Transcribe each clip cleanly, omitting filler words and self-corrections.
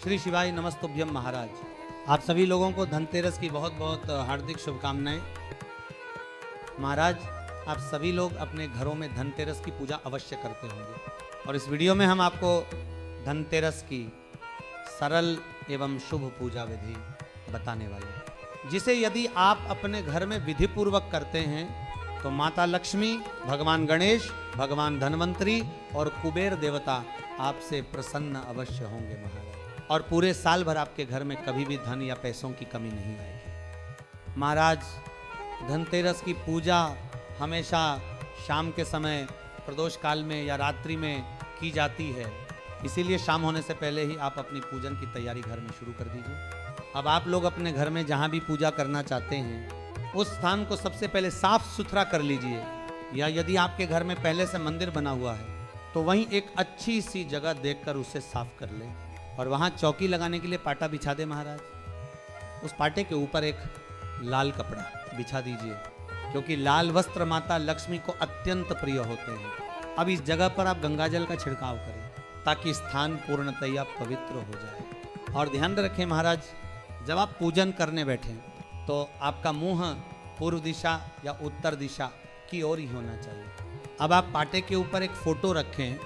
श्री शिवाय नमस्तुभ्यम महाराज। आप सभी लोगों को धनतेरस की बहुत बहुत हार्दिक शुभकामनाएं। महाराज, आप सभी लोग अपने घरों में धनतेरस की पूजा अवश्य करते होंगे और इस वीडियो में हम आपको धनतेरस की सरल एवं शुभ पूजा विधि बताने वाले हैं, जिसे यदि आप अपने घर में विधि पूर्वक करते हैं तो माता लक्ष्मी, भगवान गणेश, भगवान धनवंतरी और कुबेर देवता आपसे प्रसन्न अवश्य होंगे महाराज, और पूरे साल भर आपके घर में कभी भी धन या पैसों की कमी नहीं आएगी। महाराज, धनतेरस की पूजा हमेशा शाम के समय प्रदोष काल में या रात्रि में की जाती है, इसीलिए शाम होने से पहले ही आप अपनी पूजन की तैयारी घर में शुरू कर दीजिए। अब आप लोग अपने घर में जहाँ भी पूजा करना चाहते हैं उस स्थान को सबसे पहले साफ सुथरा कर लीजिए, या यदि आपके घर में पहले से मंदिर बना हुआ है तो वहीं एक अच्छी सी जगह देखकर उसे साफ कर लें और वहाँ चौकी लगाने के लिए पाटा बिछा दे महाराज। उस पाटे के ऊपर एक लाल कपड़ा बिछा दीजिए, क्योंकि लाल वस्त्र माता लक्ष्मी को अत्यंत प्रिय होते हैं। अब इस जगह पर आप गंगाजल का छिड़काव करें ताकि स्थान पूर्णतया पवित्र हो जाए। और ध्यान रखें महाराज, जब आप पूजन करने बैठें तो आपका मुंह पूर्व दिशा या उत्तर दिशा की ओर ही होना चाहिए। अब आप पाटे के ऊपर एक फोटो रखें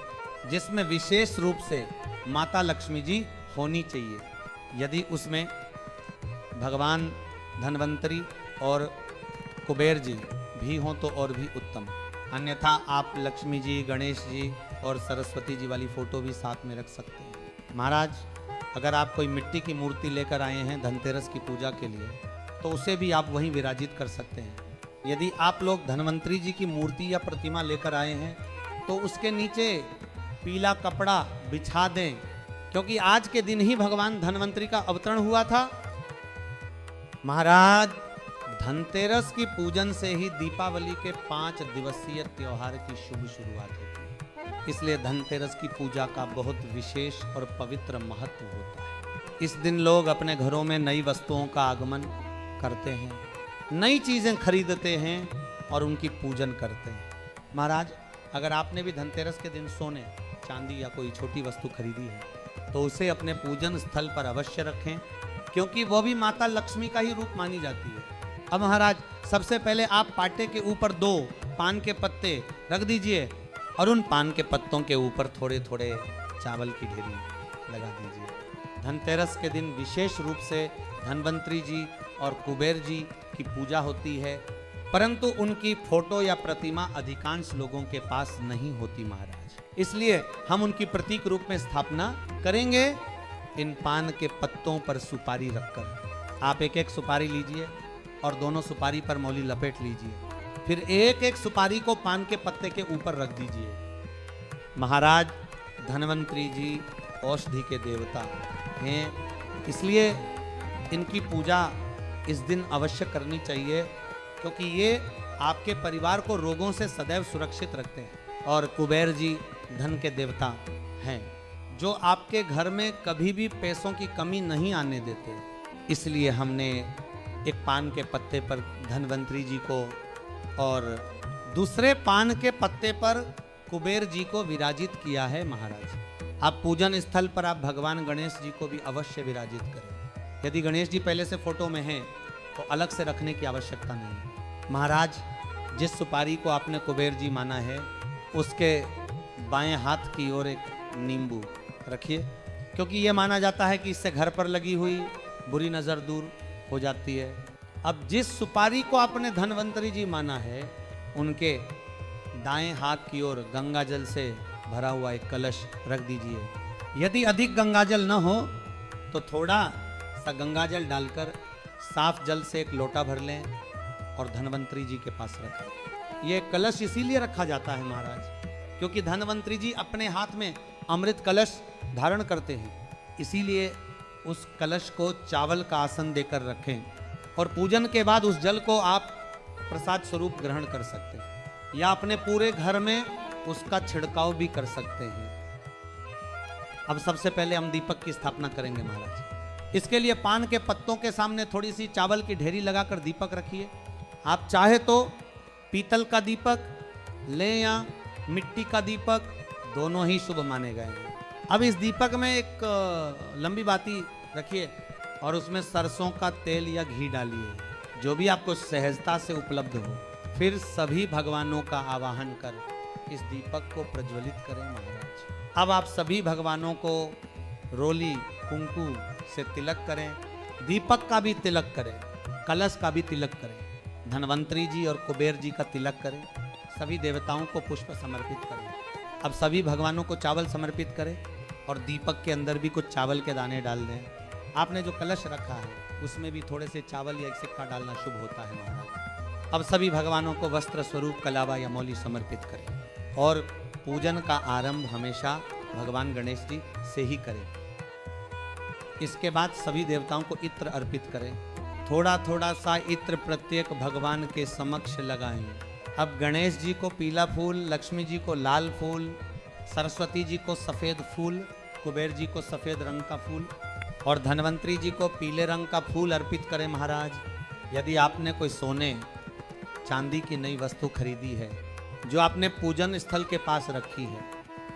जिसमें विशेष रूप से माता लक्ष्मी जी होनी चाहिए। यदि उसमें भगवान धनवंतरी और कुबेर जी भी हों तो और भी उत्तम, अन्यथा आप लक्ष्मी जी, गणेश जी और सरस्वती जी वाली फोटो भी साथ में रख सकते हैं। महाराज, अगर आप कोई मिट्टी की मूर्ति लेकर आए हैं धनतेरस की पूजा के लिए तो उसे भी आप वहीं विराजित कर सकते हैं। यदि आप लोग धनवंतरी जी की मूर्ति या प्रतिमा लेकर आए हैं तो उसके नीचे पीला कपड़ा बिछा दें, क्योंकि आज के दिन ही भगवान धनवंतरी का अवतरण हुआ था। महाराज, धनतेरस की पूजन से ही दीपावली के 5 दिवसीय त्योहार की शुभ शुरुआत होती है, इसलिए धनतेरस की पूजा का बहुत विशेष और पवित्र महत्व होता है। इस दिन लोग अपने घरों में नई वस्तुओं का आगमन करते हैं, नई चीजें खरीदते हैं और उनकी पूजन करते हैं। महाराज, अगर आपने भी धनतेरस के दिन सोने, चांदी या कोई छोटी वस्तु खरीदी है तो उसे अपने पूजन स्थल पर अवश्य रखें, क्योंकि वो भी माता लक्ष्मी का ही रूप मानी जाती है। अब महाराज, सबसे पहले आप पाटे के ऊपर 2 पान के पत्ते रख दीजिए और उन पान के पत्तों के ऊपर थोड़े थोड़े चावल की ढेरी लगा दीजिए। धनतेरस के दिन विशेष रूप से धनवंतरी जी और कुबेर जी की पूजा होती है, परंतु उनकी फोटो या प्रतिमा अधिकांश लोगों के पास नहीं होती महाराज, इसलिए हम उनकी प्रतीक रूप में स्थापना करेंगे। इन पान के पत्तों पर सुपारी रखकर आप एक एक सुपारी लीजिए और दोनों सुपारी पर मौली लपेट लीजिए, फिर एक एक सुपारी को पान के पत्ते के ऊपर रख दीजिए। महाराज, धनवंतरी जी औषधि के देवता हैं, इसलिए इनकी पूजा इस दिन अवश्य करनी चाहिए, क्योंकि ये आपके परिवार को रोगों से सदैव सुरक्षित रखते हैं। और कुबेर जी धन के देवता हैं, जो आपके घर में कभी भी पैसों की कमी नहीं आने देते। इसलिए हमने एक पान के पत्ते पर धनवंतरी जी को और दूसरे पान के पत्ते पर कुबेर जी को विराजित किया है महाराज। आप पूजन स्थल पर आप भगवान गणेश जी को भी अवश्य विराजित करें। यदि गणेश जी पहले से फोटो में हैं तो अलग से रखने की आवश्यकता नहीं। महाराज, जिस सुपारी को आपने कुबेर जी माना है उसके बाएं हाथ की ओर एक नींबू रखिए, क्योंकि यह माना जाता है कि इससे घर पर लगी हुई बुरी नज़र दूर हो जाती है। अब जिस सुपारी को आपने धनवंतरी जी माना है उनके दाएं हाथ की ओर गंगाजल से भरा हुआ एक कलश रख दीजिए। यदि अधिक गंगाजल न हो तो थोड़ा सा गंगाजल डालकर साफ जल से एक लोटा भर लें और धनवंतरी जी के पास रखें। यह कलश इसीलिए रखा जाता है महाराज, क्योंकि धनवंतरी जी अपने हाथ में अमृत कलश धारण करते हैं, इसीलिए उस कलश को चावल का आसन देकर रखें और पूजन के बाद उस जल को आप प्रसाद स्वरूप ग्रहण कर सकते हैं या अपने पूरे घर में उसका छिड़काव भी कर सकते हैं। अब सबसे पहले हम दीपक की स्थापना करेंगे महाराज। इसके लिए पान के पत्तों के सामने थोड़ी सी चावल की ढेरी लगाकर दीपक रखिए। आप चाहे तो पीतल का दीपक लें या मिट्टी का दीपक, दोनों ही शुभ माने गए हैं। अब इस दीपक में एक लंबी बाती रखिए और उसमें सरसों का तेल या घी डालिए, जो भी आपको सहजता से उपलब्ध हो। फिर सभी भगवानों का आवाहन कर इस दीपक को प्रज्वलित करें महाराज। अब आप सभी भगवानों को रोली कुंकू से तिलक करें, दीपक का भी तिलक करें, कलश का भी तिलक करें, धन्वंतरी जी और कुबेर जी का तिलक करें, सभी देवताओं को पुष्प समर्पित करें। अब सभी भगवानों को चावल समर्पित करें और दीपक के अंदर भी कुछ चावल के दाने डाल दें। आपने जो कलश रखा है उसमें भी थोड़े से चावल या एक सिक्का डालना शुभ होता है महाराज। अब सभी भगवानों को वस्त्र स्वरूप कलावा या मौली समर्पित करें और पूजन का आरंभ हमेशा भगवान गणेश जी से ही करें। इसके बाद सभी देवताओं को इत्र अर्पित करें। थोड़ा थोड़ा सा इत्र प्रत्येक भगवान के समक्ष लगाएं। अब गणेश जी को पीला फूल, लक्ष्मी जी को लाल फूल, सरस्वती जी को सफ़ेद फूल, कुबेर जी को सफ़ेद रंग का फूल और धन्वंतरी जी को पीले रंग का फूल अर्पित करें महाराज। यदि आपने कोई सोने चांदी की नई वस्तु खरीदी है जो आपने पूजन स्थल के पास रखी है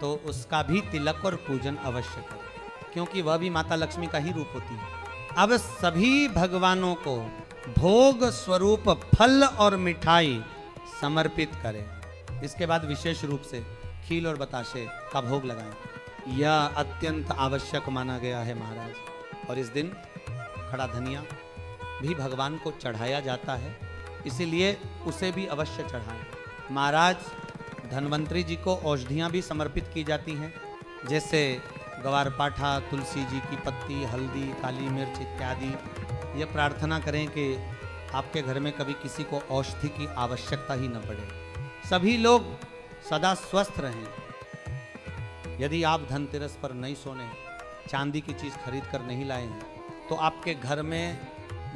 तो उसका भी तिलक और पूजन अवश्य करें, क्योंकि वह भी माता लक्ष्मी का ही रूप होती है। अब सभी भगवानों को भोग स्वरूप फल और मिठाई समर्पित करें। इसके बाद विशेष रूप से खील और बताशे का भोग लगाएं। यह अत्यंत आवश्यक माना गया है महाराज। और इस दिन खड़ा धनिया भी भगवान को चढ़ाया जाता है, इसीलिए उसे भी अवश्य चढ़ाएं। महाराज धन्वंतरी जी को औषधियाँ भी समर्पित की जाती हैं, जैसे गवारपाठा, तुलसी जी की पत्ती, हल्दी, काली मिर्च इत्यादि। ये प्रार्थना करें कि आपके घर में कभी किसी को औषधि की आवश्यकता ही न पड़े, सभी लोग सदा स्वस्थ रहें। यदि आप धनतेरस पर नई सोने चांदी की चीज़ खरीद कर नहीं लाए हैं तो आपके घर में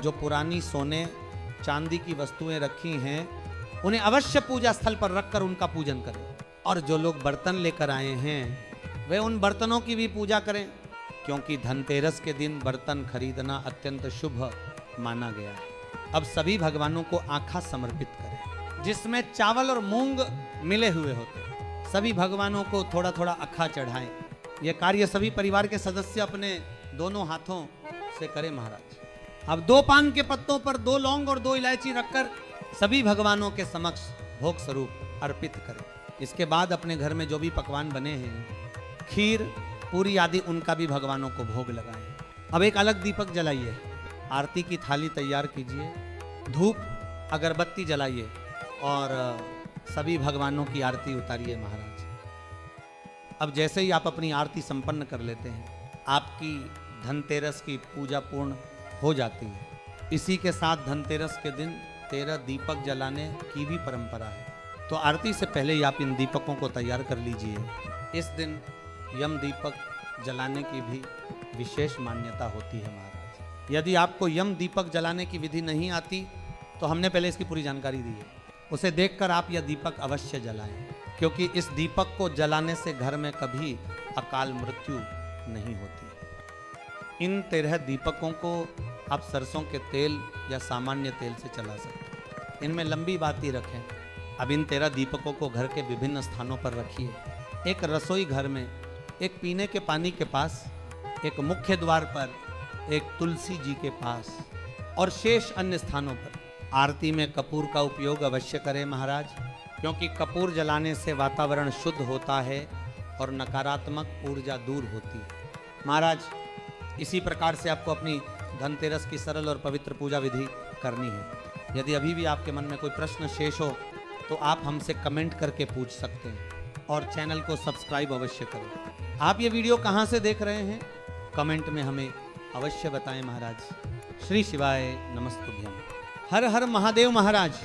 जो पुरानी सोने चांदी की वस्तुएं रखी हैं उन्हें अवश्य पूजा स्थल पर रखकर उनका पूजन करें। और जो लोग बर्तन लेकर आए हैं वे उन बर्तनों की भी पूजा करें, क्योंकि धनतेरस के दिन बर्तन खरीदना अत्यंत शुभ माना गया है। अब सभी भगवानों को आखा समर्पित करें जिसमें चावल और मूंग मिले हुए होते हैं। सभी भगवानों को थोड़ा थोड़ा अखा चढ़ाएं। यह कार्य सभी परिवार के सदस्य अपने दोनों हाथों से करें महाराज। अब 2 पान के पत्तों पर 2 लौंग और 2 इलायची रखकर सभी भगवानों के समक्ष भोग स्वरूप अर्पित करें। इसके बाद अपने घर में जो भी पकवान बने हैं, खीर, पूरी आदि, उनका भी भगवानों को भोग लगाएं। अब एक अलग दीपक जलाइए, आरती की थाली तैयार कीजिए, धूप अगरबत्ती जलाइए और सभी भगवानों की आरती उतारिए महाराज। अब जैसे ही आप अपनी आरती संपन्न कर लेते हैं आपकी धनतेरस की पूजा पूर्ण हो जाती है। इसी के साथ धनतेरस के दिन 13 दीपक जलाने की भी परंपरा है, तो आरती से पहले ही आप इन दीपकों को तैयार कर लीजिए। इस दिन यम दीपक जलाने की भी विशेष मान्यता होती है महाराज। यदि आपको यम दीपक जलाने की विधि नहीं आती तो हमने पहले इसकी पूरी जानकारी दी है, उसे देखकर आप यह दीपक अवश्य जलाएं, क्योंकि इस दीपक को जलाने से घर में कभी अकाल मृत्यु नहीं होती। इन 13 दीपकों को आप सरसों के तेल या सामान्य तेल से जला सकते हैं। इनमें लंबी बाती रखें। अब इन 13 दीपकों को घर के विभिन्न स्थानों पर रखिए। एक रसोई घर में, एक पीने के पानी के पास, एक मुख्य द्वार पर, एक तुलसी जी के पास और शेष अन्य स्थानों पर। आरती में कपूर का उपयोग अवश्य करें महाराज, क्योंकि कपूर जलाने से वातावरण शुद्ध होता है और नकारात्मक ऊर्जा दूर होती है महाराज। इसी प्रकार से आपको अपनी धनतेरस की सरल और पवित्र पूजा विधि करनी है। यदि अभी भी आपके मन में कोई प्रश्न शेष हो तो आप हमसे कमेंट करके पूछ सकते हैं और चैनल को सब्सक्राइब अवश्य करें। आप ये वीडियो कहाँ से देख रहे हैं कमेंट में हमें अवश्य बताएं महाराज। श्री शिवाय नमस्तुभ्यम। हर हर महादेव महाराज।